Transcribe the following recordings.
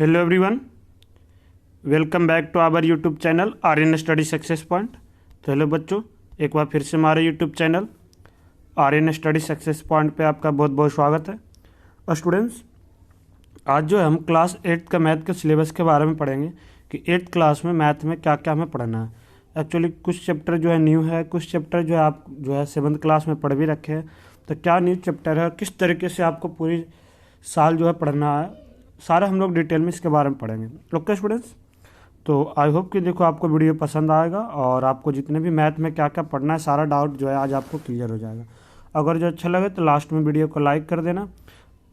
Hello everyone, welcome back to our YouTube channel Aryan study success point. तो hello बच्चों, एक बार फिर से हमारे YouTube channel Aryan study success point पे आपका बहुत बहुत स्वागत है। और स्टूडेंट्स, आज जो है हम क्लास 8 का मैथ के सिलेबस के बारे में पढ़ेंगे कि 8th क्लास में मैथ में क्या क्या हमें पढ़ना है। एक्चुअली कुछ चैप्टर जो है न्यू है, कुछ चैप्टर जो है आप जो है 7th क्लास में पढ़ भी रखे हैं। तो क्या न्यू चैप्टर है, किस तरीके से आपको पूरी साल जो है पढ़ना है, सारा हम लोग डिटेल में इसके बारे में पढ़ेंगे। ओके स्टूडेंट्स, तो आई होप कि देखो आपको वीडियो पसंद आएगा और आपको जितने भी मैथ में क्या क्या पढ़ना है सारा डाउट जो है आज आपको क्लियर हो जाएगा। अगर जो अच्छा लगे तो लास्ट में वीडियो को लाइक कर देना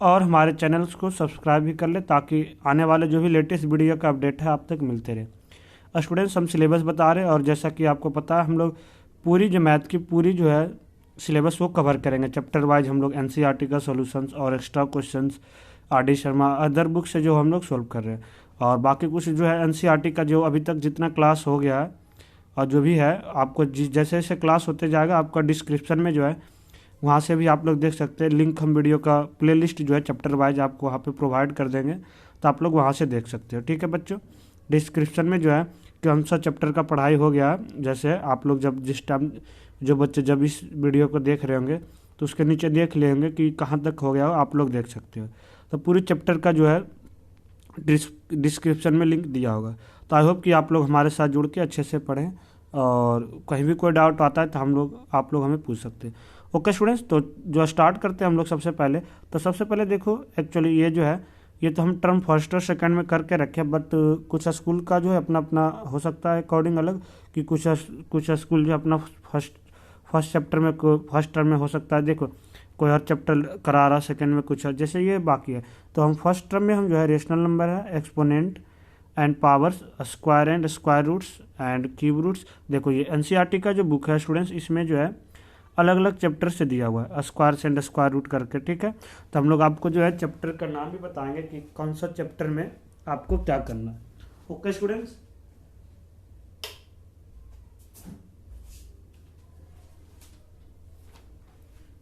और हमारे चैनल्स को सब्सक्राइब भी कर ले ताकि आने वाले जो भी लेटेस्ट वीडियो का अपडेट है आप तक मिलते रहे। स्टूडेंट्स, हम सिलेबस बता रहे हैं और जैसा कि आपको पता है हम लोग पूरी जो मैथ की पूरी जो है सिलेबस वो कवर करेंगे। चैप्टर वाइज हम लोग एनसीईआरटी का सॉल्यूशंस और extra questions RD. Sharma other book से जो हम लोग सॉल्व कर रहे हैं। और बाकी कुछ जो है एनसीईआरटी का जो अभी तक जितना क्लास हो गया है और जो भी है आपको जैसे जैसे क्लास होते जाएगा आपका डिस्क्रिप्शन में जो है वहाँ से भी आप लोग देख सकते हैं। लिंक हम वीडियो का प्लेलिस्ट जो है चैप्टर वाइज आपको वहाँ पे प्रोवाइड कर देंगे, तो आप लोग वहाँ से देख सकते हो। ठीक है बच्चों, डिस्क्रिप्शन में जो है कौन सा चैप्टर का पढ़ाई हो गया, जैसे आप लोग जब जिस टाइम जो बच्चे जब इस वीडियो को देख रहे होंगे तो उसके नीचे देख लेंगे कि कहाँ तक हो गया हो, आप लोग देख सकते हो। तो पूरी चैप्टर का जो है डिस्क्रिप्शन में लिंक दिया होगा। तो आई होप कि आप लोग हमारे साथ जुड़ के अच्छे से पढ़ें और कहीं भी कोई डाउट आता है तो आप लोग हमें पूछ सकते हैं। ओके स्टूडेंट्स, तो जो स्टार्ट करते हैं हम लोग सबसे पहले। तो सबसे पहले देखो, एक्चुअली ये जो है ये तो हम टर्म फर्स्ट और सेकंड में करके रखे, बट कुछ स्कूल का जो है अपना अपना हो सकता है अकॉर्डिंग अलग, कि कुछ स्कूल जो अपना फर्स्ट चैप्टर में फर्स्ट टर्म में हो सकता है। देखो कोई हर चैप्टर करा रहा, सेकंड में कुछ है, जैसे ये बाकी है। तो हम फर्स्ट टर्म में हम जो है रेशनल नंबर है, exponent and powers, square and square roots and cube roots. देखो ये एनसीईआरटी का जो बुक है स्टूडेंट्स, इसमें जो है अलग अलग चैप्टर से दिया हुआ है स्क्वायर एंड स्क्वायर रूट करके। ठीक है, तो हम लोग आपको जो है चैप्टर का नाम भी बताएंगे कि कौन सा चैप्टर में आपको क्या करना है। ओके स्टूडेंट्स,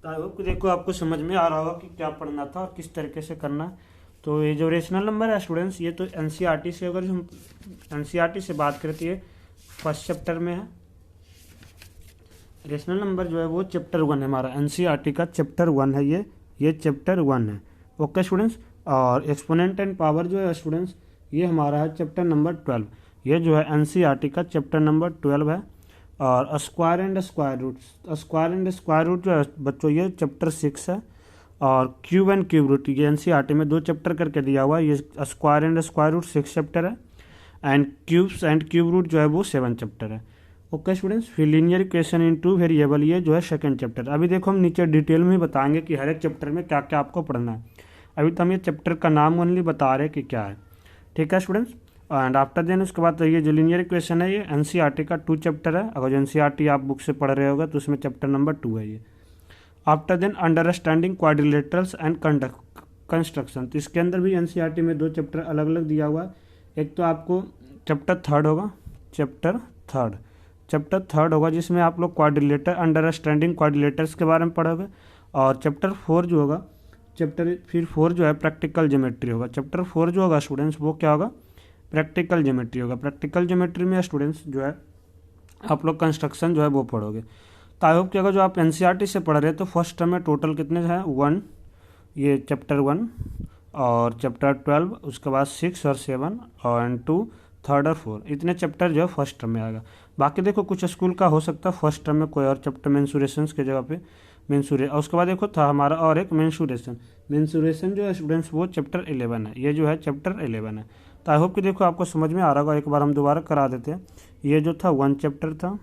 तो आई होप कि देखो आपको समझ में आ रहा होगा कि क्या पढ़ना था और किस तरीके से करना है। तो ये जो रेशनल नंबर है स्टूडेंट्स, ये तो एनसीईआरटी से, अगर हम एनसीईआरटी से बात करती है फर्स्ट चैप्टर में है। रेशनल नंबर जो है वो चैप्टर 1 है हमारा, एनसीईआरटी का चैप्टर 1 है ये चैप्टर 1 है। ओके स्टूडेंट्स, और एक्सपोनेंट एंड पावर जो है स्टूडेंट्स ये हमारा है चैप्टर नंबर 12। ये जो है एनसीईआरटी का चैप्टर नंबर 12 है। और स्क्वायर एंड स्क्वायर रूट जो है बच्चों ये चैप्टर 6 है। और क्यूब एंड क्यूब रूट ये एनसीईआरटी में 2 चैप्टर करके दिया हुआ है। ये square and square root 6 chapter है and cubes and cube root जो है वो 7 चैप्टर है। ओके स्टूडेंट्स, फिर linear equation in two variable ये जो है सेकंड चैप्टर। अभी देखो हम नीचे डिटेल में बताएंगे कि हर एक चैप्टर में क्या क्या आपको पढ़ना है। अभी तो हम ये चैप्टर का नाम ओनली बता रहे हैं कि क्या है। ठीक है स्टूडेंट्स, एंड आफ्टर देन उसके बाद तो ये जो लीनियर इक्वेशन है ये एनसीईआरटी का 2 चैप्टर है। अगर जो एनसीईआरटी आप बुक से पढ़ रहे होगा तो उसमें चैप्टर नंबर 2 है ये। After then understanding quadrilaterals and construction, तो इसके अंदर भी एनसीईआरटी में 2 चैप्टर अलग अलग दिया हुआ है। एक तो आपको चैप्टर थर्ड होगा, चैप्टर थर्ड होगा जिसमें आप लोग क्वाड्रिलेटर अंडरस्टैंडिंग क्वाड्रिलेटर्स के बारे में पढ़ोगे। और चैप्टर 4 जो होगा, फिर 4 जो है प्रैक्टिकल ज्योमेट्री होगा। चैप्टर 4 जो होगा स्टूडेंट्स वो क्या होगा, प्रैक्टिकल ज्योमेट्री होगा। प्रैक्टिकल ज्योमेट्री में स्टूडेंट्स जो है आप लोग कंस्ट्रक्शन जो है वो पढ़ोगे। तो आई होप कि अगर जो आप एनसीईआरटी से पढ़ रहे हैं तो फर्स्ट टर्म में टोटल कितने हैं 1, ये चैप्टर 1 और चैप्टर 12, उसके बाद 6 और 7 और 2, 3 और 4, इतने चैप्टर जो है फर्स्ट टर्म में आएगा। बाकी देखो कुछ स्कूल का हो सकता है फर्स्ट टर्म में कोई और चैप्टर मेंसुरेशंस के जगह पे और उसके बाद देखो था हमारा और एक मेंसुरेशन जो है स्टूडेंट्स वो चैप्टर 11 है। ये जो है चैप्टर 11 है। तो आई होप कि देखो आपको समझ में आ रहा होगा। एक बार हम दोबारा करा देते हैं। ये जो था 1 चैप्टर था,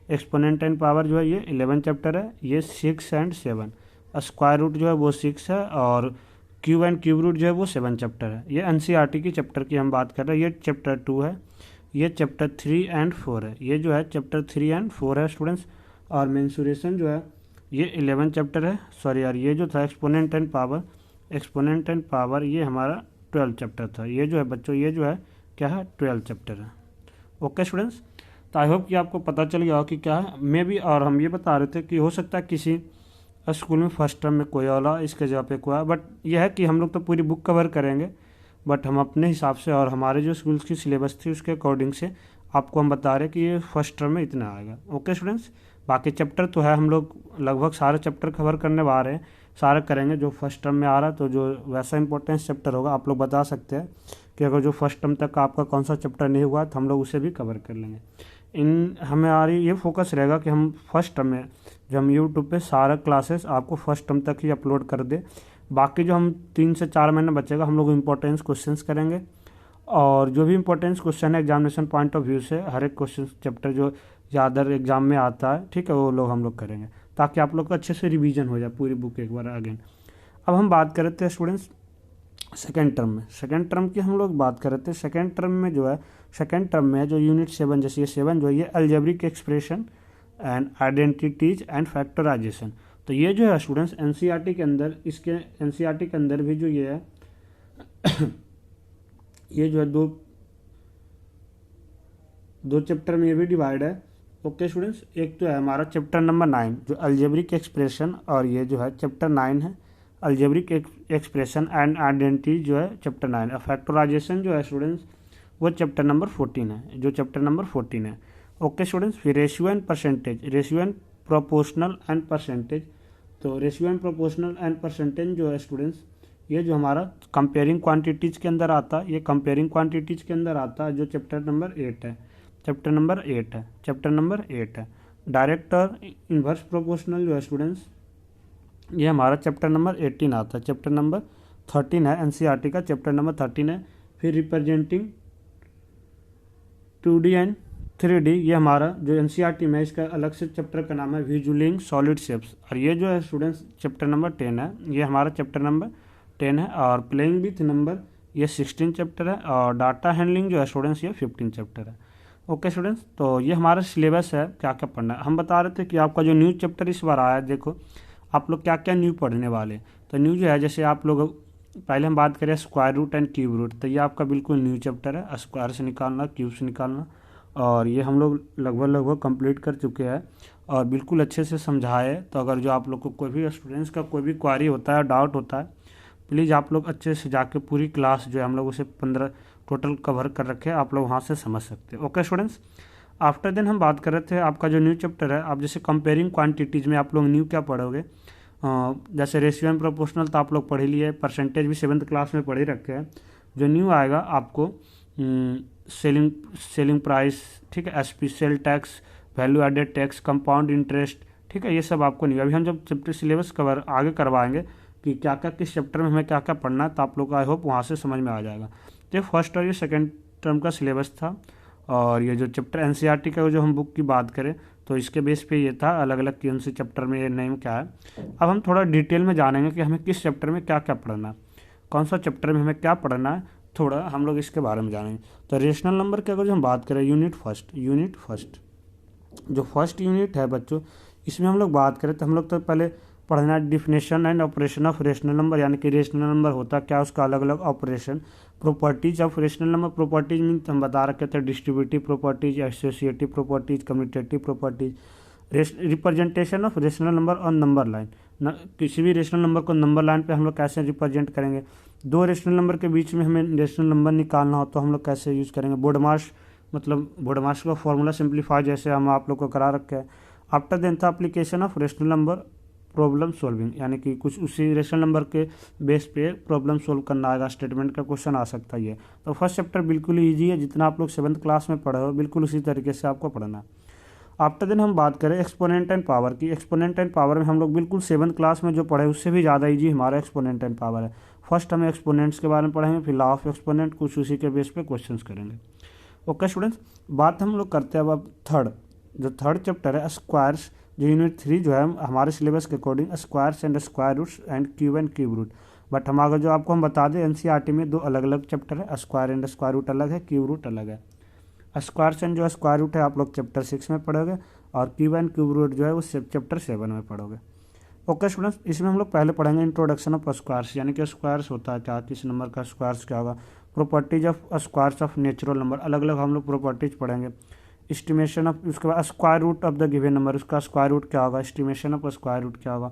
एक्सपोनेंट एंड पावर जो है ये 11 चैप्टर है, ये 6 एंड 7, स्क्वायर रूट जो है वो 6 है और क्यूब एंड क्यूब रूट जो है वो 7 चैप्टर है। ये एनसीईआरटी की चैप्टर की हम बात कर रहे हैं। ये चैप्टर 2 है, ये चैप्टर 3 एंड 4 है। ये जो है चैप्टर 3 एंड 4 है स्टूडेंट्स। और मेंसुरेशन जो है ये 11 चैप्टर है। सॉरी यार, ये जो था एक्सपोनेंट एंड पावर ये हमारा 12 चैप्टर था। ये जो है बच्चों ये जो है क्या है 12 चैप्टर है। ओके स्टूडेंट्स, तो आई होप कि आपको पता चल गया कि क्या है मे भी। और हम ये बता रहे थे कि हो सकता है किसी स्कूल में फर्स्ट टर्म में कोई वाला इसके जगह पे कोई, बट यह है कि हम लोग तो पूरी बुक कवर करेंगे। बट हम अपने हिसाब से और हमारे जो स्कूल की सिलेबस थी उसके अकॉर्डिंग से आपको हम बता रहे कि ये फर्स्ट टर्म में इतना आएगा। ओके स्टूडेंट्स, बाकी चैप्टर तो है, हम लोग लगभग सारे चैप्टर कवर करने आ रहे हैं, सारे करेंगे जो फर्स्ट टर्म में आ रहा है। तो जो वैसा इंपॉर्टेंस चैप्टर होगा आप लोग बता सकते हैं कि अगर जो फर्स्ट टर्म तक आपका कौन सा चैप्टर नहीं हुआ तो हम लोग उसे भी कवर कर लेंगे। हमारी ये फोकस रहेगा कि हम फर्स्ट टर्म में जो हम यूट्यूब पे सारा क्लासेस आपको फर्स्ट टर्म तक ही अपलोड कर दे। बाकी जो हम 3 से 4 महीने बचेगा हम लोग इंपॉर्टेंस क्वेश्चंस करेंगे, और जो भी इंपॉर्टेंस क्वेश्चन है एग्जामिनेशन पॉइंट ऑफ व्यू से हर एक क्वेश्चन चैप्टर जो ज़्यादा एग्जाम में आता है, ठीक है, वो लोग हम लोग करेंगे ताकि आप लोग का अच्छे से रिवीजन हो जाए पूरी बुक एक बार अगेन। अब हम बात कर रहे थे स्टूडेंट्स सेकेंड टर्म में, सेकेंड टर्म की हम लोग बात कर रहे थे। सेकेंड टर्म में जो है, सेकेंड टर्म में जो यूनिट 7, जैसे ये 7 जो है ये algebraic expression and identities and factorisation. तो ये जो है स्टूडेंट्स एनसीईआरटी के अंदर, इसके एनसीईआरटी के अंदर भी जो ये है ये जो है दो चैप्टर में ये भी डिवाइड है। ओके स्टूडेंट्स, एक तो है हमारा चैप्टर नंबर 9 जो अलजेब्रिक एक्सप्रेशन, और ये जो है चैप्टर 9 है अलजेब्रिक एक्सप्रेशन एंड आइडेंटिटी जो है चैप्टर 9 है। फैक्टराइजेशन जो है स्टूडेंट्स वो चैप्टर नंबर 14 है, जो चैप्टर नंबर 14 है। ओके स्टूडेंट्स, फिर ratio and percentage, ratio and proportional and percentage. तो ratio and proportional and percentage जो है स्टूडेंट्स ये जो हमारा कंपेयरिंग क्वांटिटीज़ के अंदर आता है, ये कंपेयरिंग क्वांटिटीज़ के अंदर आता है, जो चैप्टर नंबर 8 है, चैप्टर नंबर 8 है, चैप्टर नंबर 8 है। डायरेक्ट और इन्वर्स प्रोपोर्शनल जो है स्टूडेंट्स ये हमारा चैप्टर नंबर 18 आता है, चैप्टर नंबर 13 है एनसीईआरटी का, चैप्टर नंबर 13 है। फिर रिप्रेजेंटिंग 2D एंड 3D ये हमारा जो एनसीईआरटी में, इसका अलग से चैप्टर का नाम है विजुअलिंग सॉलिड शेप्स, और ये जो है स्टूडेंट्स चैप्टर नंबर 10 है, ये हमारा चैप्टर नंबर 10 है। और प्लेइंग विथ नंबर ये 16 चैप्टर है, और डाटा हैंडलिंग जो है स्टूडेंट्स ये 15 चैप्टर है। ओके स्टूडेंट्स, तो ये हमारा सिलेबस है, क्या क्या पढ़ना है। हम बता रहे थे कि आपका जो न्यू चैप्टर इस बार आया है, देखो आप लोग क्या क्या न्यू पढ़ने वाले। तो न्यू जो है, जैसे आप लोग पहले हम बात करें square root and cube root, तो ये आपका बिल्कुल न्यू चैप्टर है, स्क्वायर से निकालना, क्यूब से निकालना, और ये हम लोग लगभग कंप्लीट कर चुके हैं और बिल्कुल अच्छे से समझाए। तो अगर जो आप लोग को कोई भी स्टूडेंट्स का कोई भी क्वारी होता है, डाउट होता है, प्लीज़ आप लोग अच्छे से जाके पूरी क्लास जो है हम लोग उसे 15 टोटल कवर कर रखे हैं, आप लोग वहाँ से समझ सकते हैं। ओके स्टूडेंट्स, आफ्टर देन हम बात कर रहे थे आपका जो न्यू चैप्टर है, आप जैसे कंपेयरिंग क्वांटिटीज़ में आप लोग न्यू क्या पढ़ोगे, जैसे रेशियो एंड प्रोपोर्शनल तो आप लोग पढ़ ही लिए, परसेंटेज भी 7th क्लास में पढ़ ही रखे हैं। जो न्यू आएगा आपको सेलिंग प्राइस, ठीक है, SPCL tax, value added tax, compound interest, ठीक है, ये सब आपको नहीं। अभी हम जब चैप्टर सिलेबस कवर आगे करवाएंगे कि क्या क्या किस चैप्टर में हमें क्या क्या पढ़ना है, तो आप लोग को आई होप वहाँ से समझ में आ जाएगा। तो फर्स्ट और ये सेकेंड टर्म का सिलेबस था, और ये जो चैप्टर एनसीईआरटी का जो हम बुक की बात करें तो इसके बेस पे ये था, अलग अलग कौन से चैप्टर में ये नेम क्या है। अब हम थोड़ा डिटेल में जानेंगे कि हमें किस चैप्टर में क्या क्या पढ़ना है, कौन सा चैप्टर में हमें क्या पढ़ना है, थोड़ा हम लोग इसके बारे में जानेंगे। तो रेशनल नंबर की अगर जो हम बात करें, यूनिट फर्स्ट जो फर्स्ट यूनिट है बच्चों, इसमें हम लोग बात करें तो हम लोग तो पहले पढ़ना definition and operation of rational number, यानी कि रेशनल नंबर होता क्या, उसका अलग अलग operation, properties of rational number. Properties mean हम बता रखे थे distributive properties, associative properties, commutative properties, representation of rational number on number line, किसी भी रेशनल नंबर को नंबर लाइन पे हम लोग कैसे रिप्रेजेंट करेंगे। दो रेशनल नंबर के बीच में हमें रेशनल नंबर निकालना हो तो हम लोग कैसे यूज़ करेंगे। बोर्डमार्श, मतलब बोर्डमार्श का फॉर्मूला सिंप्लीफाई जैसे हम आप लोग को करा रखे हैं। आफ्टर देन था application of rational number problem solving, यानी कि कुछ उसी रेशनल नंबर के बेस पे प्रॉब्लम सोल्व करना आएगा, स्टेटमेंट का क्वेश्चन आ सकता है। तो फर्स्ट चैप्टर बिल्कुल ईजी है, जितना आप लोग 7th क्लास में पढ़े हो बिल्कुल उसी तरीके से आपको पढ़ना है। आफ्टर देन हम बात करें एक्सपोनेंट एंड पावर की। एक्सपोनेंट एंड पावर में हम लोग बिल्कुल 7th क्लास में जो पढ़े उससे भी ज़्यादा ईजी हमारा एक्सपोनेंट एंड पावर है। फर्स्ट हम एक्सपोनेंट्स के बारे में पढ़ेंगे, फिर लॉ ऑफ एक्सपोनेंट, कुछ उसी के बेस पे क्वेश्चंस करेंगे। ओके स्टूडेंट्स, बात हम लोग करते हैं अब थर्ड चैप्टर है स्क्वायर्स, जो यूनिट 3 जो है हमारे सिलेबस के according squares and square roots and cube root. But हम अगर जो आपको हम बता दें एनसीईआरटी में 2 अलग अलग चैप्टर है, स्क्वायर एंड स्क्वायर रूट अलग है, क्यूब रूट अलग है। स्क्वायर्स एंड जो स्क्वायर रूट है आप लोग चैप्टर 6 में पढ़ोगे, और क्यूब एंड क्यूब रूट जो है वो चैप्टर 7 में पढ़ोगे। ओके स्टूडेंट्स, इसमें हम लोग पहले पढ़ेंगे इंट्रोडक्शन ऑफ स्क्वायर्स, यानी कि स्क्वायर्स होता है क्या, किस नंबर का स्क्वायर्स क्या होगा, properties of squares of natural number, अलग अलग हम लोग प्रॉपर्टीज पढ़ेंगे। एस्टिमेशन ऑफ, उसके बाद square root of the given number, उसका स्क्वायर रूट क्या होगा, एस्टिमेशन ऑफ स्क्वायर रूट क्या होगा।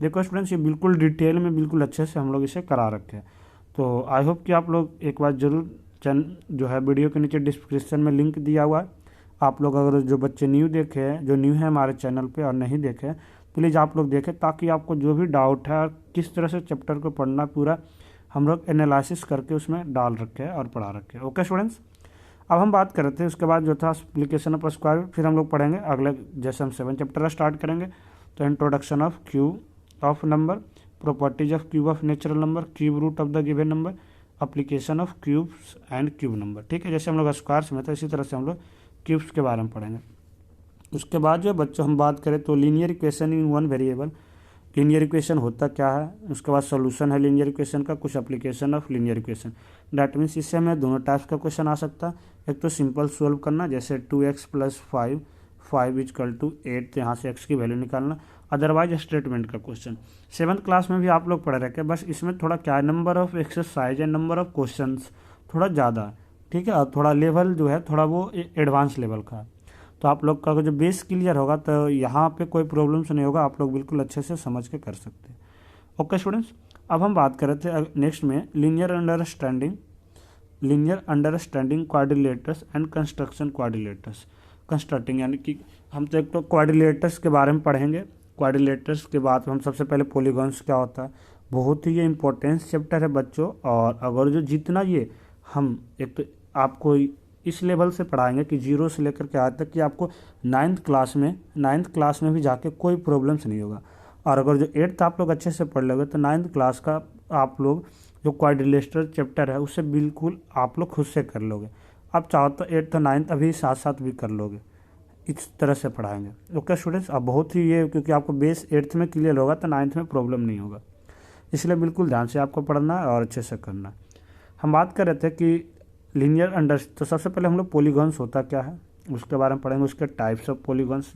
देखो स्टूडेंट्स, ये बिल्कुल डिटेल में बिल्कुल अच्छे से हम लोग इसे करा रखे हैं। तो आई होप कि आप लोग एक बार ज़रूर जो है वीडियो के नीचे डिस्क्रिप्शन में लिंक दिया हुआ है, आप लोग अगर जो बच्चे न्यू देखे हैं, जो न्यू है हमारे चैनल पे और नहीं देखे हैं, प्लीज़ आप लोग देखें, ताकि आपको जो भी डाउट है और किस तरह से चैप्टर को पढ़ना पूरा हम लोग एनालिसिस करके उसमें डाल रखे हैं और पढ़ा रखे हैं। ओके स्टूडेंट्स, अब हम बात कर रहे थे उसके बाद जो था एप्लीकेशन ऑफ स्क्वायर, फिर हम लोग पढ़ेंगे अगले, जैसे हम 7 चैप्टर स्टार्ट करेंगे तो introduction of cube of number, properties of cube of natural number, cube root of the given number, application of cubes and cube number. ठीक है, जैसे हम लोग स्क्वायर्स में था इसी तरह से हम लोग क्यूब्स के बारे में पढ़ेंगे। उसके बाद जो बच्चों हम बात करें तो linear equation in one variable, linear equation होता क्या है, उसके बाद सॉल्यूशन है लीनियर इक्वेशन का, कुछ application of linear equation. That means इससे हमें दोनों टाइप्स का क्वेश्चन आ सकता है, एक तो सिंपल सोल्व करना, जैसे 2x + 5 = 8, तो यहाँ से x की वैल्यू निकालना, अदरवाइज स्टेटमेंट का क्वेश्चन 7th क्लास में भी आप लोग पढ़ रखे, बस इसमें थोड़ा क्या number of exercise and number of question थोड़ा ज़्यादा, ठीक है, और थोड़ा लेवल जो है थोड़ा वो एडवांस लेवल का। तो आप लोग का जो बेस क्लियर होगा तो यहाँ पे कोई प्रॉब्लम्स नहीं होगा, आप लोग बिल्कुल अच्छे से समझ के कर सकते हैं। ओके स्टूडेंट्स, अब हम बात कर रहे थे नेक्स्ट में linear understanding quadrilaterals and construction quadrilaterals. Constructing यानी कि हम तो एक तो क्वाड्रिलेटर्स के बारे में पढ़ेंगे, क्वाड्रिलेटर्स के बाद हम सबसे पहले पॉलीगॉन्स क्या होता है, बहुत ही ये इंपॉर्टेंस चैप्टर है बच्चों। और अगर जो जितना ये हम एक तो आपको इस लेवल से पढ़ाएंगे कि 0 से लेकर के आज तक, कि आपको 9th क्लास में भी जाके कोई प्रॉब्लम्स नहीं होगा। और अगर जो 8th आप लोग अच्छे से पढ़ लोगे तो 9th क्लास का आप लोग जो क्वाड्रिलेटरल चैप्टर है उससे बिल्कुल आप लोग खुद से कर लोगे। आप चाहो तो 8th और 9th अभी साथ साथ भी कर लोगे, इस तरह से पढ़ाएंगे। ओके स्टूडेंट्स, अब बहुत ही ये, क्योंकि आपको बेस 8th में क्लियर होगा तो 9th में प्रॉब्लम नहीं होगा, इसलिए बिल्कुल ध्यान से आपको पढ़ना है और अच्छे से करना। हम बात कर रहे थे कि लीनियर तो सबसे पहले हम लोग पॉलीगॉन्स होता क्या है उसके बारे में पढ़ेंगे, उसके टाइप्स ऑफ पॉलीगॉन्स,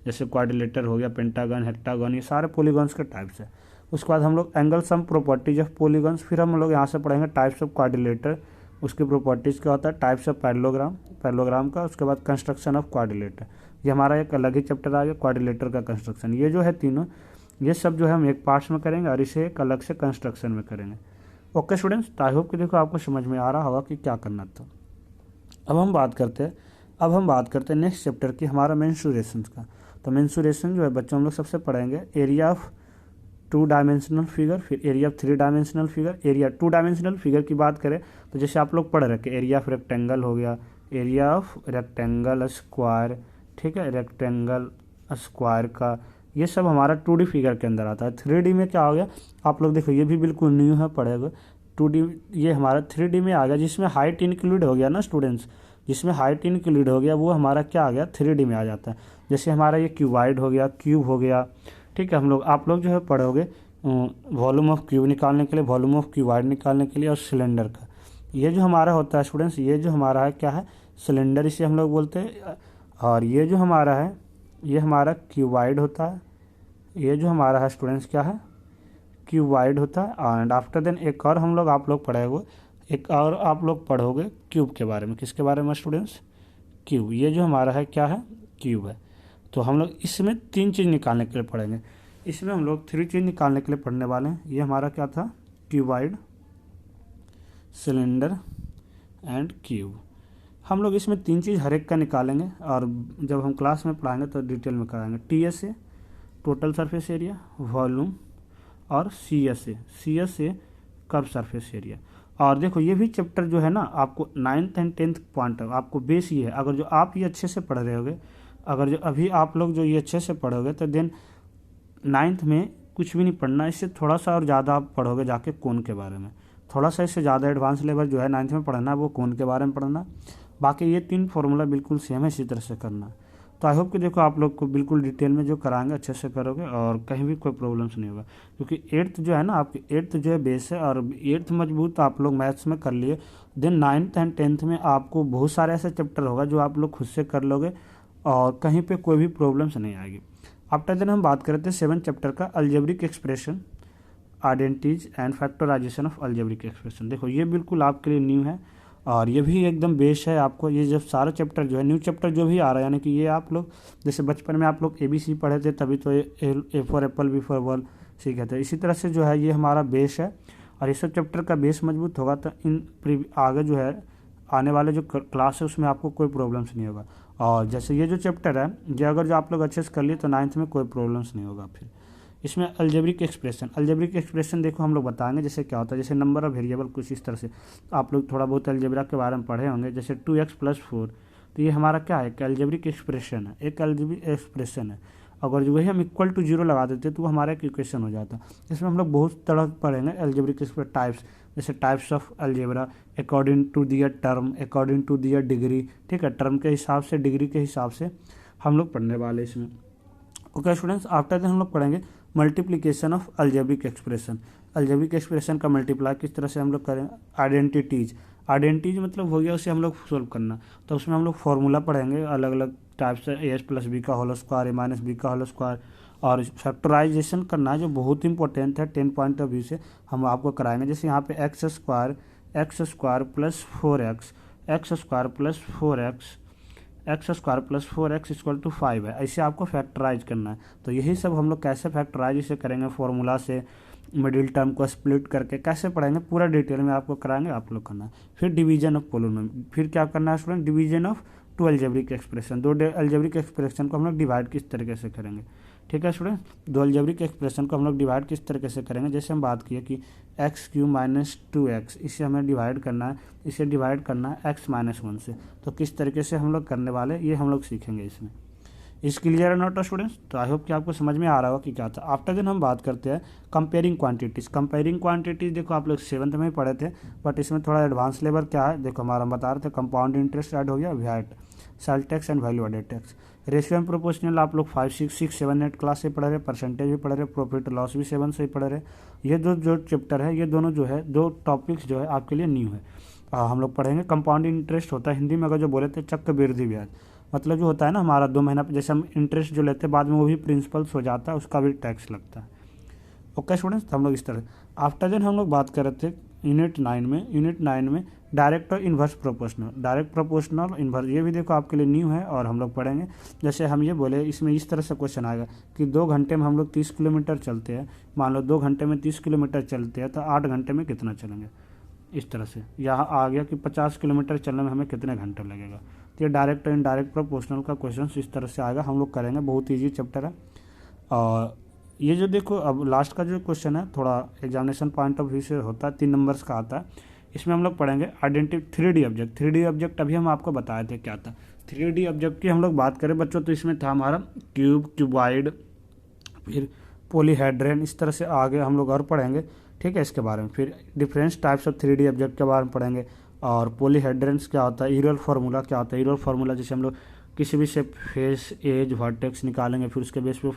जैसे क्वाड्रिलेटर हो गया, पेंटागन, हेक्टागन, ये सारे पॉलीगॉन्स के टाइप्स है। उसके बाद हम लोग angle sum properties of polygons, फिर हम लोग यहाँ से पढ़ेंगे टाइप्स ऑफ क्वाड्रिलेटर, उसकी प्रॉपर्टीज़ क्या होता है, टाइप्स ऑफ पैरेललोग्राम का। उसके बाद कंस्ट्रक्शन ऑफ क्वाड्रिलेटर, ये हमारा एक अलग ही चैप्टर आ गया, क्वाड्रिलेटर का कंस्ट्रक्शन। ये जो है तीनों, ये सब जो है हम एक पार्ट्स में करेंगे और इसे एक अलग से कंस्ट्रक्शन में करेंगे। ओके स्टूडेंट्स, तो आई होप कि देखो आपको समझ में आ रहा होगा कि क्या करना था। अब हम बात करते हैं नेक्स्ट चैप्टर की, हमारा मेंसुरेशन का। तो मेंसुरेशन जो है बच्चों हम लोग सबसे पढ़ेंगे एरिया ऑफ 2 डायमेंशनल फिगर, फिर area of 3 dimensional figure. Area 2 dimensional figure की बात करें तो जैसे आप लोग पढ़ रखे, एरिया ऑफ रेक्टेंगल हो गया, एरिया ऑफ रेक्टेंगल स्क्वायर, ठीक है, रेक्टेंगल स्क्वायर का, ये सब हमारा 2D फिगर के अंदर आता है। 3D में क्या हो गया, आप लोग देखो ये भी बिल्कुल न्यू है पढ़ेगा। 2D ये हमारा 3D में आ गया, जिसमें हाइट इंक्लूड हो गया ना स्टूडेंट्स, जिसमें हाइट इंक्लूड हो गया वो हमारा क्या आ गया, 3D में आ जाता है। जैसे हमारा ये क्यूबाइड हो गया, क्यूब हो गया, ठीक है। आप लोग जो है पढ़ोगे वॉल्यूम ऑफ क्यूब निकालने के लिए, वॉल्यूम ऑफ क्यूबाइड निकालने के लिए, और सिलेंडर का। ये जो हमारा होता है स्टूडेंट्स, ये जो हमारा है क्या है, सिलेंडर इसे हम लोग बोलते हैं। और ये जो हमारा है ये हमारा क्यूबाइड होता है, ये जो हमारा है स्टूडेंट्स क्या है, क्यूबाइड होता है। एंड आफ्टर देन एक और आप लोग पढ़ोगे क्यूब के बारे में। किसके बारे में स्टूडेंट्स, क्यूब। ये जो हमारा है क्या है, क्यूब है। तो हम लोग इसमें 3 चीज़ निकालने के लिए पढ़ेंगे, इसमें हम लोग 3 चीज़ निकालने के लिए पढ़ने वाले हैं। ये हमारा क्या था, क्यूबाइड, सिलेंडर एंड क्यूब। हम लोग इसमें 3 चीज़ हर एक का निकालेंगे, और जब हम क्लास में पढ़ाएंगे तो डिटेल में कराएंगे। TSA total surface area, volume, और CSA कर्व सरफेस एरिया। और देखो ये भी चैप्टर जो है ना, आपको 9th एंड 10th पॉइंट आपको बेस ये है। अगर जो आप ये अच्छे से पढ़ रहे होगे, अगर जो अभी आप लोग जो ये अच्छे से पढ़ोगे तो देन 9th में कुछ भी नहीं पढ़ना, इससे थोड़ा सा और ज़्यादा आप पढ़ोगे जाके कोन के बारे में, थोड़ा सा इससे ज़्यादा एडवांस लेवल जो है 9th में पढ़ना, वो कोन के बारे में पढ़ना। बाकी ये 3 फॉर्मूला बिल्कुल सेम है, इसी तरह से करना। तो आई होप कि देखो आप लोग को बिल्कुल डिटेल में जो कराएंगे अच्छे से करोगे और कहीं भी कोई प्रॉब्लम्स नहीं होगा, क्योंकि 8th जो है ना आपकी 8th जो है बेस है, और 8th मजबूत आप लोग मैथ्स में कर लिए, देन 9th एंड 10th में आपको बहुत सारे ऐसे चैप्टर होगा जो आप लोग खुद से कर लोगे और कहीं पे कोई भी प्रॉब्लम्स नहीं आएगी। आफ्टर देन हम बात करते हैं 7th चैप्टर का, algebraic expression, identities and factorisation of algebraic expression. देखो ये बिल्कुल आपके लिए न्यू है और ये भी एकदम बेस है आपको। ये जब सारा चैप्टर जो है न्यू चैप्टर जो भी आ रहा है, यानी कि ये आप लोग जैसे बचपन में आप लोग ABC पढ़े थे तभी तो A for Apple, B for ball सीखे थे, इसी तरह से जो है ये हमारा बेस है। और ये सब चैप्टर का बेस मजबूत होगा तो आगे जो है आने वाले जो क्लास है उसमें आपको कोई प्रॉब्लम्स नहीं होगा। और जैसे ये जो चैप्टर है ये अगर जो आप लोग अच्छे से कर लिए तो 9th में कोई प्रॉब्लम्स नहीं होगा। फिर इसमें अलजेब्रिक एक्सप्रेशन देखो हम लोग बताएंगे जैसे क्या होता है, जैसे नंबर ऑफ वेरिएबल कुछ इस तरह से आप लोग थोड़ा बहुत अलजेब्रा के बारे में पढ़े होंगे। जैसे 2x + 4 तो ये हमारा क्या है, एक अलजेब्रिक एक्सप्रेशन है, एक अलजेब्रिक एक्सप्रेशन है। अगर जो वही हम इक्वल टू 0 लगा देते तो वो हमारा एक इक्वेशन हो जाता। इसमें हम लोग बहुत तरह पढ़ेंगे अलजेब्रिक टाइप्स, जैसे types of algebra according to their term, according to their degree, ठीक है, टर्म के हिसाब से डिग्री के हिसाब से हम लोग पढ़ने वाले इसमें। ओके स्टूडेंट्स, आफ्टर दैट हम लोग पढ़ेंगे मल्टीप्लिकेशन ऑफ अलजेब्रिक एक्सप्रेशन का मल्टीप्लाई किस तरह से हम लोग करें। आइडेंटिटीज मतलब हो गया, उसे हम लोग सोल्व करना, तो उसमें हम लोग फार्मूला पढ़ेंगे अलग अलग टाइप से, a + b का होल स्क्वायर, a - b का होल स्क्वायर, और फैक्टराइजेशन करना है जो बहुत इंपॉर्टेंट है 10 पॉइंट ऑफ व्यू से हम आपको कराएंगे। जैसे यहाँ पे x² + 4x = 5 है, ऐसे आपको फैक्टराइज करना है। तो यही सब हम लोग कैसे फैक्टराइज इसे करेंगे, फॉर्मूला से मिडिल टर्म को स्प्लिट करके कैसे पढ़ेंगे पूरा डिटेल में आपको कराएंगे, आप लोग करना है। फिर डिवीजन ऑफ पोलिनोमियल, फिर क्या करना है student, division of 2 algebraic expression, 2 algebraic expression को हम लोग डिवाइड किस तरीके से करेंगे। ठीक है स्टूडेंट, 2 अलजेब्रिक एक्सप्रेशन को हम लोग डिवाइड किस तरीके से करेंगे। जैसे हम बात किए कि x³ - 2x, इसे हमें डिवाइड करना है, इसे डिवाइड करना है x - 1 से, तो किस तरीके से हम लोग करने वाले ये हम लोग सीखेंगे इसमें। इस क्लियर नॉट स्टूडेंट्स, तो आई होप कि आपको समझ में आ रहा होगा कि क्या था। आफ्टर देन हम बात करते हैं कंपेयरिंग क्वांटिटीज़ देखो आप लोग 7th में ही पढ़े थे, बट इसमें थोड़ा एडवांस लेवल क्या है देखो हमारा बता रहे थे, कंपाउंड इंटरेस्ट ऐड हो गया, VAT, sale tax and value added tax, ratio and proportional आप लोग 5, 6, 7, 8 क्लास से पढ़ रहे, परसेंटेज भी पढ़ रहे, प्रॉफिट लॉस भी 7 से ही पढ़ रहे। ये जो चैप्टर है ये दोनों जो है 2 टॉपिक्स जो है आपके लिए न्यू है। हम लोग पढ़ेंगे कंपाउंड इंटरेस्ट होता है हिंदी में अगर जो बोले थे चक्रवृद्धि ब्याज, मतलब जो होता है ना हमारा 2 महीना जैसे हम इंटरेस्ट जो लेते हैं बाद में वो भी प्रिंसिपल्स हो जाता है, उसका भी टैक्स लगता है। ओके स्टूडेंट्स, तो हम लोग इस तरह आफ्टर देन हम लोग बात कर रहे थे यूनिट 9 में डायरेक्ट और इन्वर्स प्रोपोर्शनल इन्वर्स, ये भी देखो आपके लिए न्यू है और हम लोग पढ़ेंगे। जैसे हम ये बोले इसमें इस तरह से क्वेश्चन आएगा कि 2 घंटे में हम लोग 30 किलोमीटर चलते हैं, मान लो 2 घंटे में 30 किलोमीटर चलते हैं तो 8 घंटे में कितना चलेंगे, इस तरह से। यहाँ आ गया कि 50 किलोमीटर चलने में हमें कितने घंटे लगेगा। तो ये डायरेक्ट और इनडायरेक्ट प्रोपोर्शनल का क्वेश्चन इस तरह से आएगा, हम लोग करेंगे, बहुत ईजी चैप्टर है। और ये जो देखो अब लास्ट का जो क्वेश्चन है थोड़ा एग्जामिनेशन पॉइंट ऑफ व्यू से होता है, 3 नंबर्स का आता है। इसमें हम लोग पढ़ेंगे identity 3D object. 3D object अभी हम आपको बताए थे क्या था। 3D ऑब्जेक्ट की हम लोग बात करें बच्चों तो इसमें था हमारा क्यूबॉइड, फिर पॉलीहेड्रन, इस तरह से आगे हम लोग और पढ़ेंगे, ठीक है, इसके बारे में। फिर difference types of 3D object के बारे में पढ़ेंगे, और पॉलीहेड्रन्स क्या होता है, यूलर फार्मूला क्या होता है। यूलर फार्मूला जैसे हम लोग किसी भी से फेस, एज, वर्टेक्स निकालेंगे, फिर उसके बेस पे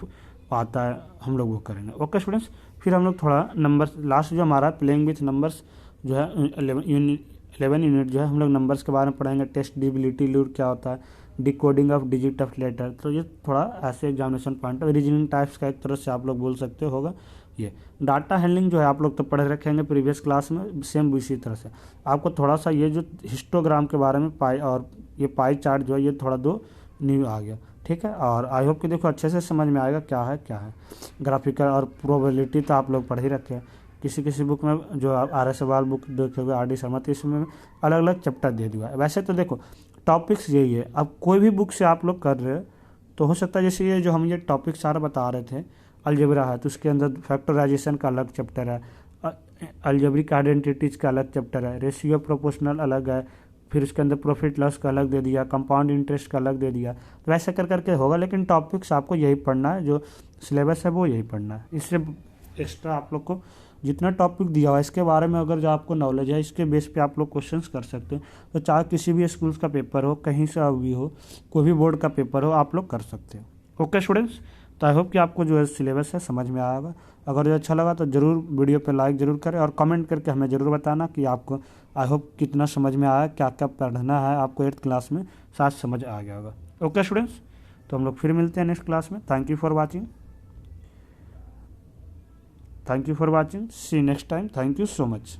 आता है हम लोग वो करेंगे। ओके स्टूडेंट्स, फिर हम लोग थोड़ा नंबर्स लास्ट जो हमारा प्लेइंग विथ नंबर्स जो है 11 यूनिट जो है हम लोग नंबर्स के बारे में पढ़ेंगे। टेस्टिबिलिटी लूर क्या होता है, decoding of digit of letter, तो ये थोड़ा ऐसे examination point of reasoning types का एक तरह से आप लोग बोल सकते होगा। ये डाटा हैंडलिंग जो है आप लोग तो पढ़ रखेंगे प्रीवियस क्लास में, सेम इसी तरह से आपको थोड़ा सा ये जो हिस्टोग्राम के बारे में पाई और ये पाई चार्ट जो है ये थोड़ा 2 न्यू आ गया, ठीक है। और आई होप कि देखो अच्छे से समझ में आएगा क्या है। ग्राफिकल और प्रोबेबिलिटी तो आप लोग पढ़ ही रखे हैं, किसी बुक में जो RS अग्रवाल बुक देखोगे RD शर्मा, तो इसमें अलग अलग चैप्टर दे दिया है। वैसे तो देखो टॉपिक्स यही है, अब कोई भी बुक से आप लोग कर रहे हो तो हो सकता है जैसे ये जो हम ये टॉपिक सारा बता रहे थे, अलजेब्रा है तो उसके अंदर फैक्टराइजेशन का अलग चैप्टर है, अलजेब्रिक आइडेंटिटीज का अलग चैप्टर है, रेशियो प्रोपोर्शनल अलग है, फिर उसके अंदर प्रॉफिट लॉस का अलग दे दिया, कंपाउंड इंटरेस्ट का अलग दे दिया। तो वैसे कर करके होगा, लेकिन टॉपिक्स आपको यही पढ़ना है, जो सिलेबस है वो यही पढ़ना है। इससे एक्स्ट्रा आप लोग को जितना टॉपिक दिया हुआ है इसके बारे में अगर जो आपको नॉलेज है इसके बेस पे आप लोग क्वेश्चंस कर सकते हो। तो चाहे किसी भी स्कूल्स का पेपर हो, कहीं से भी हो, कोई भी बोर्ड का पेपर हो, आप लोग कर सकते हो। ओके स्टूडेंट्स, तो आई होप कि आपको जो है सिलेबस है समझ में आएगा। अगर जो अच्छा लगा तो ज़रूर वीडियो पे लाइक ज़रूर करें और कमेंट करके हमें ज़रूर बताना कि आपको आई होप कितना समझ में आया, क्या क्या पढ़ना है आपको 8th क्लास में, साथ समझ आ गया होगा। ओके स्टूडेंट्स, तो हम लोग फिर मिलते हैं नेक्स्ट क्लास में। Thank you for watching, see next time, thank you so much.